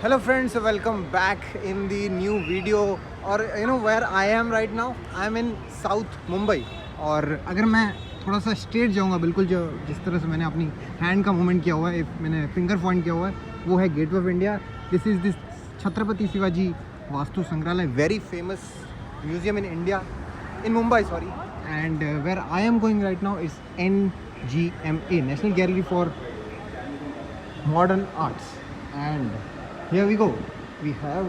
Hello friends, welcome back in the new video. और where I am right now, I am in South Mumbai. और अगर मैं थोड़ा सा स्ट्रेट जाऊंगा, बिल्कुल जो जिस तरह से मैंने अपनी हैंड का मूवमेंट किया हुआ है, मैंने फिंगर पॉइंट किया हुआ है, वो है gateway of India. This is this Chhatrapati Shivaji Vastu Sangrahalaya, very famous museum in India, in Mumbai, sorry. And where I am going right now is NGMA, National Gallery for Modern Arts. And here we go. We have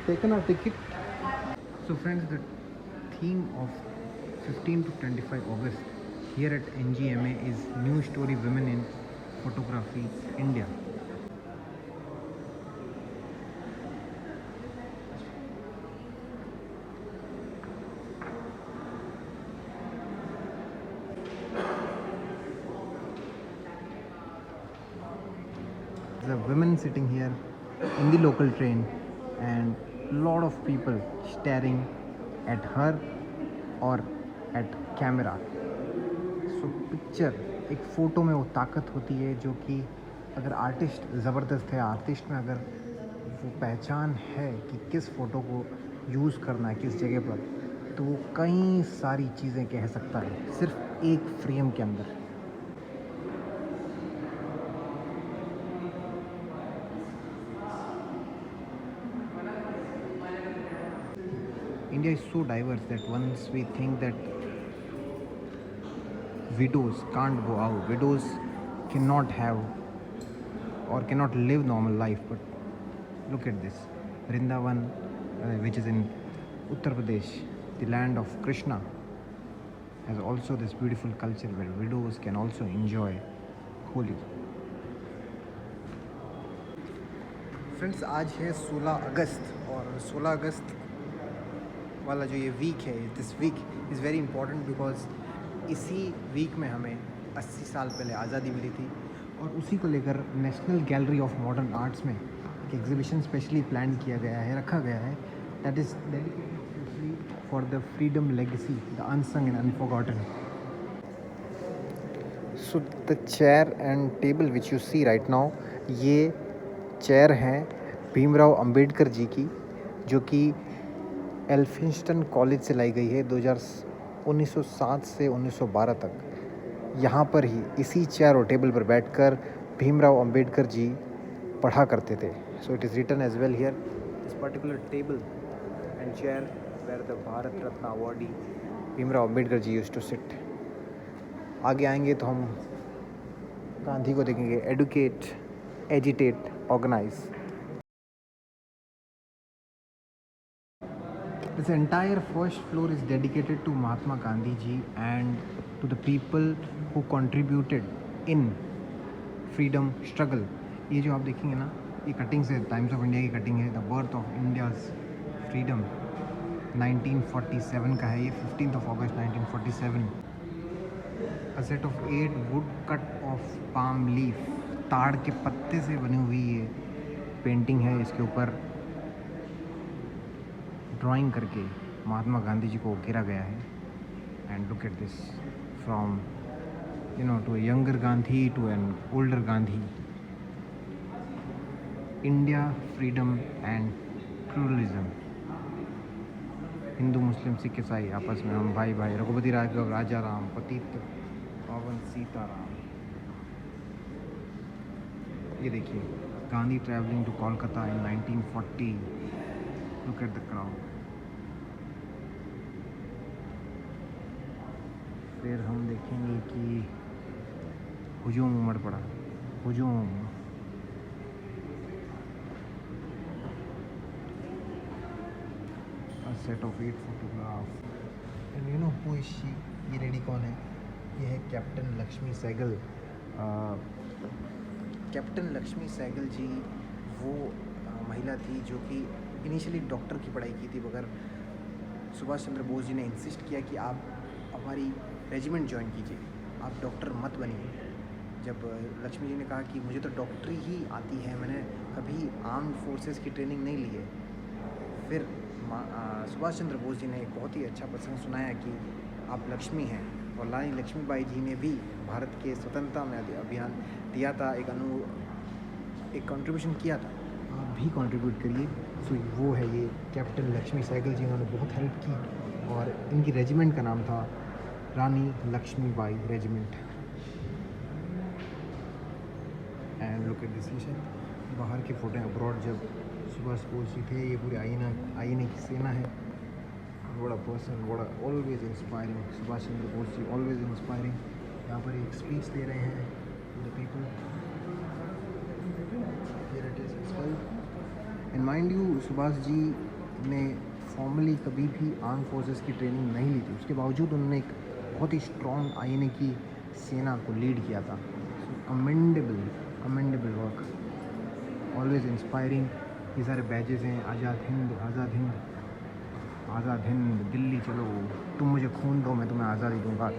taken our ticket. So friends, the theme of 15 to 25 August here at NGMA is New Story Women in Photography India. The women sitting here in the local train and lot of people staring at her or at camera. So picture, एक photo में वो ताकत होती है जो कि अगर artist ज़बरदस्त है, आर्टिस्ट में अगर वो पहचान है कि किस फ़ोटो को यूज़ करना है किस जगह पर, तो वो कई सारी चीज़ें कह सकता है सिर्फ एक फ्रेम के अंदर. India is so diverse that once we think that widows can't go out, widows cannot have or cannot live normal life, but look at this. Vrindavan, which is in Uttar Pradesh, the land of Krishna, has also this beautiful culture where widows can also enjoy Holi. Friends, आज है 16 अगस्त और 16 अगस्त वाला जो ये week है, this week is very important because इसी week में हमें 80 साल पहले आज़ादी मिली थी. और उसी को लेकर national gallery of modern arts में एक एग्जीबिशन स्पेशली प्लान किया गया है, रखा गया है, that is dedicated for the freedom legacy, the unsung and unforgotten. So the chair and table which you see right now, ये चेयर हैं भीमराव अंबेडकर जी की, जो कि एल्फिंस्टन कॉलेज से लाई गई है 1907 से 1912 तक. यहाँ पर ही इसी चेयर और टेबल पर बैठकर भीमराव अंबेडकर जी पढ़ा करते थे. So it is written as well here, this particular table and chair where the Bharat Ratna awardee Bhimrao Ambedkar ji used to sit. आगे आएंगे तो हम गांधी को देखेंगे, educate, agitate, organise. This entire first floor is dedicated to Mahatma Gandhi ji and to the people who contributed in freedom struggle. ये जो आप देखेंगे ना, ये कटिंग्स है, टाइम्स ऑफ इंडिया की कटिंग है. The birth of India's freedom 1947 का है ये, 15 अगस्त 1947. A set of 8 would cut off palm leaf, ताड़ के पत्ते से बनी हुई ये पेंटिंग है. इसके ऊपर ड्राइंग करके महात्मा गांधी जी को घेरा गया है. And look at this, from to a younger Gandhi to an older Gandhi. India, freedom and pluralism. हिंदू, मुस्लिम, सिख, ईसाई आपस में हम भाई भाई. रघुपति राघव, राजा राम, पतित पावन सीताराम. ये देखिए, Gandhi travelling to Kolkata in 1940. Look at the crowd. फिर हम देखेंगे कि हुजूम उमड़ पड़ा, हुजूम. A set of 8 photographs. And you know who is she? ये लेडी कौन है? ये है कैप्टन लक्ष्मी सहगल. कैप्टन लक्ष्मी सहगल जी वो महिला थी जो कि इनिशियली डॉक्टर की पढ़ाई की थी, मगर सुभाष चंद्र बोस जी ने इंसिस्ट किया कि आप हमारी रेजिमेंट ज्वाइन कीजिए, आप डॉक्टर मत बनिए. जब लक्ष्मी जी ने कहा कि मुझे तो डॉक्टरी ही आती है, मैंने कभी आर्म्ड फोर्सेस की ट्रेनिंग नहीं ली है, फिर सुभाष चंद्र बोस जी ने एक बहुत ही अच्छा प्रसंग सुनाया कि आप लक्ष्मी हैं. और रानी लक्ष्मीबाई जी ने भी भारत के स्वतंत्रता में अभियान दिया था, एक कंट्रीब्यूशन किया था. आप भी कंट्रीब्यूट करिए। सो वो है ये कैप्टन लक्ष्मी सहगल जी, उन्होंने बहुत हेल्प की और इनकी रेजिमेंट का नाम था Rani Laxmibai regiment. And look at this, बाहर की फ़ोटो अब्रॉड जब सुभाष बोस जी थे, ये पूरे आईने की सेना है। बड़ा पर्सन, बड़ा always inspiring, Subhash Chandra Bose ji always inspiring. यहाँ पर एक स्पीच दे रहे हैं the people. And mind you, Subhash ji ने फॉर्मली कभी भी आर्म फोर्सेस की ट्रेनिंग नहीं ली थी, उसके बावजूद उन्होंने एक बहुत ही स्ट्रॉन्ग आईने की सेना को लीड किया था। Commendable work, always inspiring. ये सारे बैजेस हैं, आज़ाद हिंद, आज़ाद हिंद, आज़ाद हिंद, दिल्ली चलो, तुम मुझे खून दो मैं तुम्हें आज़ादी दूंगा।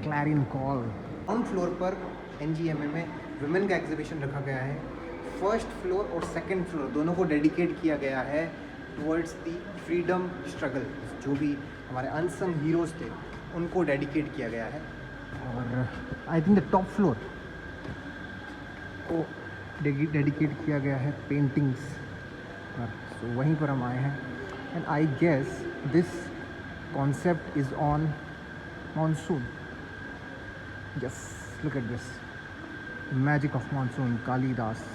क्लैरिन कॉल। ग्राउंड फ्लोर पर NGMA में वुमेन का एग्जीबिशन रखा गया है। फर्स्ट फ्लोर और सेकंड फ्लोर दोनों को डेडिकेट किया गया है टुवर्ड्स दी फ्रीडम स्ट्रगल। जो भी हमारे अनसंग हीरोज़ थे उनको डेडिकेट किया गया है। और I think the top floor को डेडिकेट किया गया है पेंटिंग्स पर। तो वहीं पर हम आए हैं। And I guess this concept is on monsoon. Yes, look at this, magic of monsoon, Kalidas.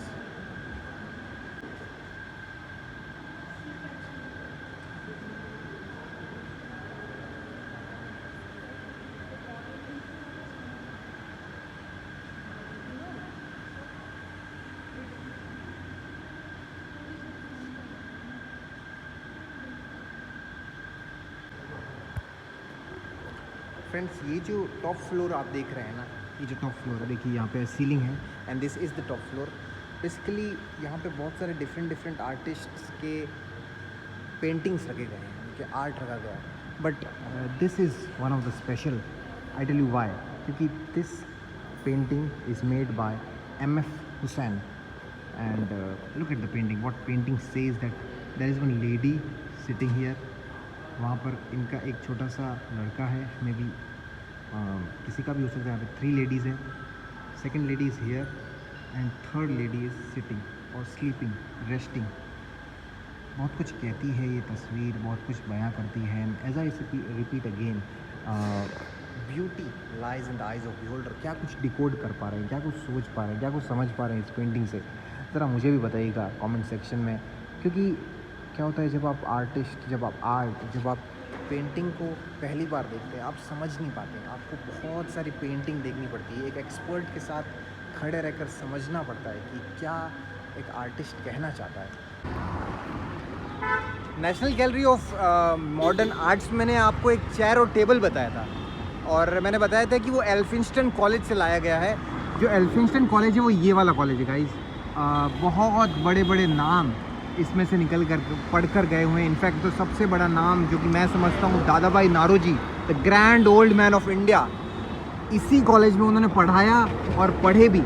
Friends, ये जो टॉप फ्लोर आप देख रहे हैं ना, ये जो टॉप फ्लोर है, देखिए यहाँ पे सीलिंग है and this is the top floor. Basically यहाँ पे बहुत सारे डिफरेंट आर्टिस्ट्स के पेंटिंग्स रखे गए हैं, उनके आर्ट रखा गया है। But this is one of the special, I tell you why, क्योंकि this painting is made by MF Husain. And look at the painting, what painting says that there is one lady sitting here. वहाँ पर इनका एक छोटा सा लड़का है, may be किसी का भी हो सकता है। यहाँ पे 3 लेडीज़ हैं, second lady is here and third lady is sitting और स्लीपिंग, रेस्टिंग। बहुत कुछ कहती है ये तस्वीर, बहुत कुछ बयां करती है। And as I repeat again, beauty lies in the eyes of beholder. क्या कुछ डिकोड कर पा रहे हैं, क्या कुछ सोच पा रहे हैं, क्या कुछ समझ पा रहे हैं इस पेंटिंग से, ज़रा मुझे भी बताइएगा कमेंट सेक्शन में। क्योंकि क्या होता है, जब आप आर्टिस्ट, जब आप पेंटिंग को पहली बार देखते हैं, आप समझ नहीं पाते, आपको बहुत सारी पेंटिंग देखनी पड़ती है। एक एक्सपर्ट के साथ खड़े रहकर समझना पड़ता है कि क्या एक आर्टिस्ट कहना चाहता है। National gallery of modern arts, मैंने आपको एक चेयर और टेबल बताया था और मैंने बताया था कि वो एल्फिंस्टन कॉलेज से लाया गया है। जो एल्फिंस्टन कॉलेज है वो ये वाला कॉलेज है गाइस। बहुत बड़े नाम इसमें से निकल कर पढ़ कर गए हुए हैं। इनफैक्ट तो सबसे बड़ा नाम जो कि मैं समझता हूँ, Dadabhai Naoroji, the grand old man of India, इसी कॉलेज में उन्होंने पढ़ाया और पढ़े भी।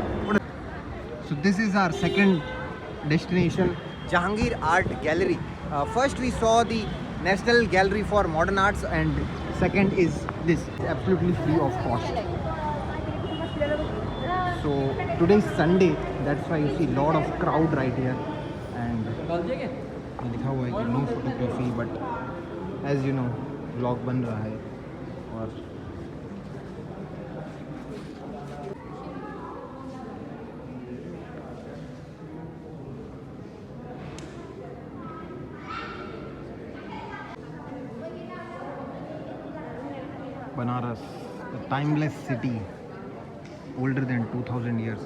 So this is our second destination, Jahangir art gallery. First we saw the national gallery for modern arts and second is this, absolutely free of cost. So today is Sunday, that's why you see lot of crowd right here. And लिखा हुआ है कि no photography, but as you know vlog बन रहा है। और Banaras, the timeless city, older than 2000 years.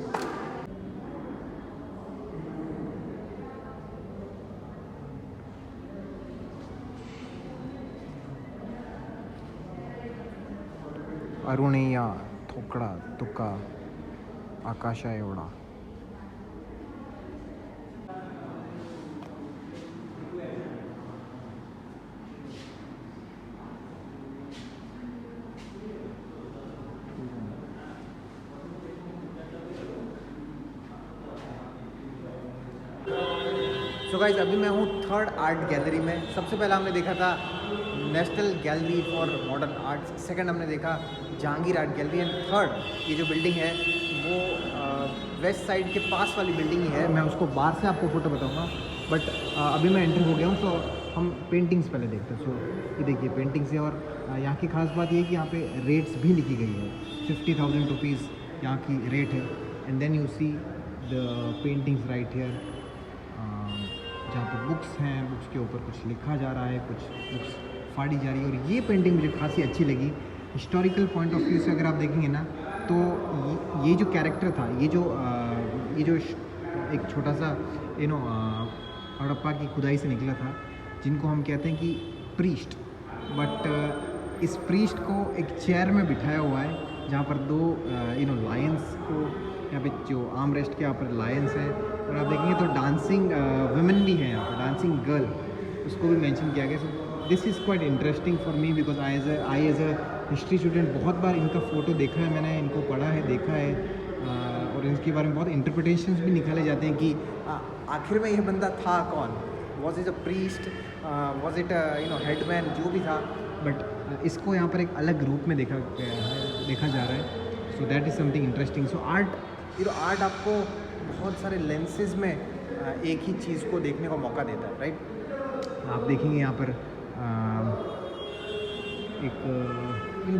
अरुणिया थोकड़ा तुका आकाशा एवढा। सो गाइस, अभी मैं हूँ थर्ड आर्ट गैलरी में। सबसे पहला हमने देखा था national gallery for modern arts, second हमने देखा Jahangir art gallery and third ये जो बिल्डिंग है वो वेस्ट साइड के पास वाली बिल्डिंग ही है। मैं उसको बाहर से आपको फ़ोटो बताऊंगा। बट अभी मैं एंटर हो गया हूँ, सो हम पेंटिंग्स पहले देखते हैं। सो ये देखिए पेंटिंग्स है, और यहाँ की खास बात ये है कि यहाँ पे रेट्स भी लिखी गई है। 50,000 रुपीज़ यहाँ की रेट है। And then you see the paintings right here, जहाँ पे बुक्स हैं, बुक्स के ऊपर कुछ लिखा जा रहा है, कुछ बुक्स फाड़ी जा रही है। और ये पेंटिंग मुझे खासी अच्छी लगी। हिस्टोरिकल पॉइंट ऑफ व्यू से अगर आप देखेंगे ना, तो ये जो कैरेक्टर था, ये जो एक छोटा सा हड़प्पा की खुदाई से निकला था, जिनको हम कहते हैं कि प्रीस्ट, बट इस प्रीस्ट को एक चेयर में बिठाया हुआ है, जहाँ पर दो लायंस को, यहाँ पे जो आर्म रेस्ट के यहाँ पर लायंस है। और आप देखेंगे तो डांसिंग वुमेन भी है यहाँ पर, डांसिंग गर्ल, उसको भी मेंशन किया गया। So this is quite interesting for me, because I as a history student बहुत बार इनका फ़ोटो देखा है, मैंने इनको पढ़ा है, देखा है, और इनके बारे में बहुत इंटरप्रिटेशंस भी निकाले जाते हैं कि आखिर में यह बंदा था कौन, was it a priest, was it headman, जो भी था। बट इसको यहाँ पर एक अलग रूप में देखा जा रहा है। So that is something interesting. So art आपको बहुत सारे लेंसेज में एक ही चीज़ को देखने का मौका देता है, राइट। आप देखेंगे यहाँ पर एक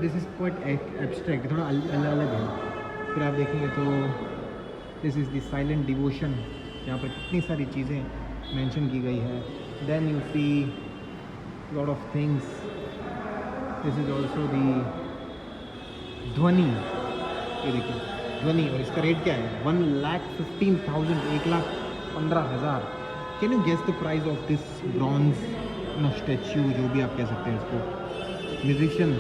दिस इज़ क्वाइट एब्स्ट्रैक्ट, थोड़ा अलग है। फिर आप देखेंगे तो this is the silent devotion, यहाँ पर कितनी सारी चीज़ें मेंशन की गई है। Then you see lot of things, this is also the ध्वनि, ये देखिए ध्वनि, और इसका रेट क्या है 1,15,000, 1,15,000। Can you guess the price of this bronze statue, जो भी आप कह सकते हैं इसको। म्यूजिशियन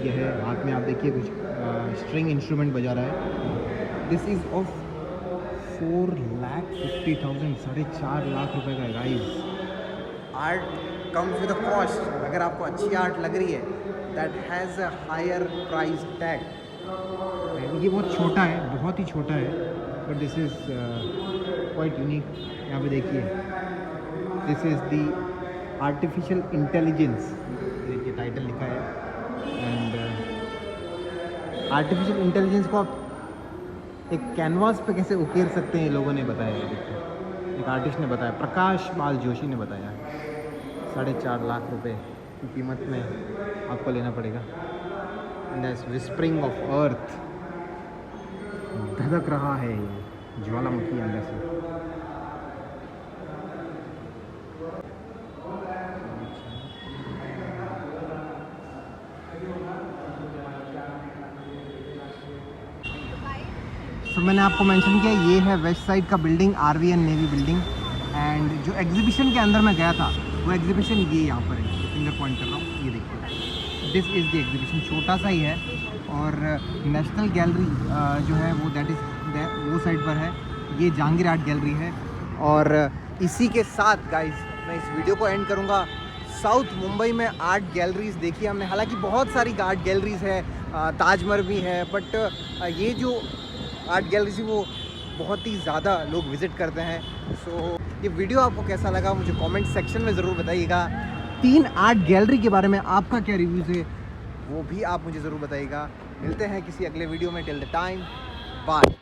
ये है, हाथ में आप देखिए कुछ स्ट्रिंग इंस्ट्रूमेंट बजा रहा है। दिस इज़ ऑफ 4,50,000, 4.5 लाख रुपए का guys. Art comes with a cost. अगर आपको अच्छी आर्ट लग रही है, that has a higher price tag. ये बहुत छोटा है, बहुत ही छोटा है, but this is quite unique. यहाँ पे देखिए this is the artificial intelligence, देखिए टाइटल लिखा है। एंड आर्टिफिशियल इंटेलिजेंस को आप एक कैनवास पे कैसे उकेर सकते हैं, लोगों ने बताया है। देखिए एक आर्टिस्ट ने बताया, प्रकाश बाल जोशी ने बताया। 4.5 लाख रुपए की कीमत में आपको लेना पड़ेगा। And that's whispering of earth, धधक रहा है ये ज्वालामुखी अंदर से। तो मैंने आपको मेंशन किया, ये है वेस्ट साइड का building, RVN navy building. And जो एग्जीबिशन के अंदर मैं गया था, वो एग्जीबिशन ये यहाँ पर है, फिंगर पॉइंट कर रहा हूँ, ये देखिए दिस इज़ द एग्जीबिशन। छोटा सा ही है, और नेशनल गैलरी जो है वो दैट इज़ वो साइड पर है। ये जहांगीर आर्ट गैलरी है। और इसी के साथ गाइस मैं इस वीडियो को एंड करूँगा। साउथ मुंबई में आर्ट गैलरीज देखी हमने, हालांकि बहुत सारी आर्ट गैलरीज है, ताजमहल भी है, बट ये जो आर्ट गैलरीज वो बहुत ही ज़्यादा लोग विज़िट करते हैं। सो ये वीडियो आपको कैसा लगा मुझे कमेंट सेक्शन में ज़रूर बताइएगा। 3 आर्ट गैलरी के बारे में आपका क्या रिव्यूज़ है, वो भी आप मुझे ज़रूर बताइएगा। मिलते हैं किसी अगले वीडियो में। Till the time, bye.